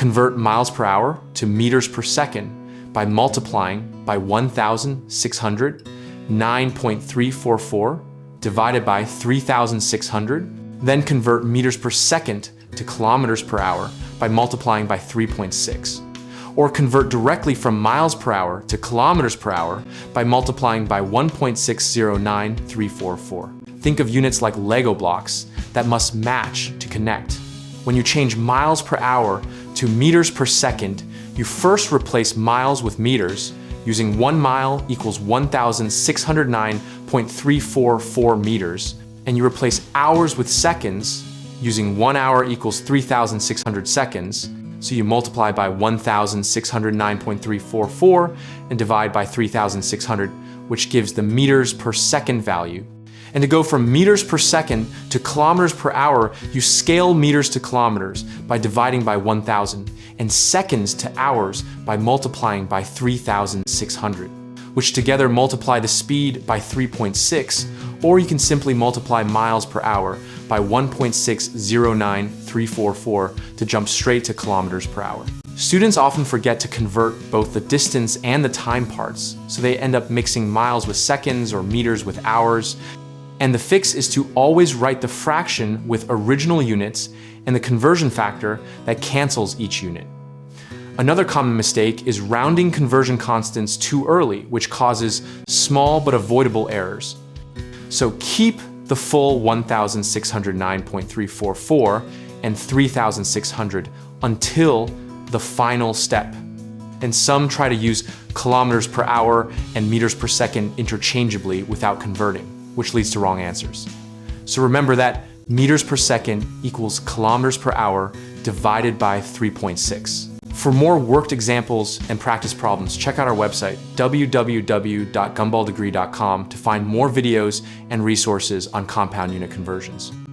convert miles per hour to meters per second by multiplying by 1,600, 9.344 divided by 3,600, then convert meters per second to kilometers per hour by multiplying by 3.6. Or convert directly from miles per hour to kilometers per hour by multiplying by 1.609344. Think of units like Lego blocks that must match to connect. When you change miles per hour to meters per second, you first replace miles with meters using 1 mile equals 1,609.344 meters, and you replace hours with seconds using 1 hour equals 3,600 seconds, so you multiply by 1,609.344 and divide by 3,600, which gives the meters per second value. And to go from meters per second to kilometers per hour, you scale meters to kilometers by dividing by 1,000, and seconds to hours by multiplying by 3,600, which together multiply the speed by 3.6, or you can simply multiply miles per hour by 1.609344 to jump straight to kilometers per hour. Students often forget to convert both the distance and the time parts, so they end up mixing miles with seconds or meters with hours. And the fix is to always write the fraction with original units and the conversion factor that cancels each unit. Another common mistake is rounding conversion constants too early, which causes small but avoidable errors. So keep the full 1,609.344 and 3,600 until the final step. And some try to use kilometers per hour and meters per second interchangeably without converting, which leads to wrong answers. So remember that meters per second equals kilometers per hour divided by 3.6. For more worked examples and practice problems, check out our website, www.gumballdegree.com, to find more videos and resources on compound unit conversions.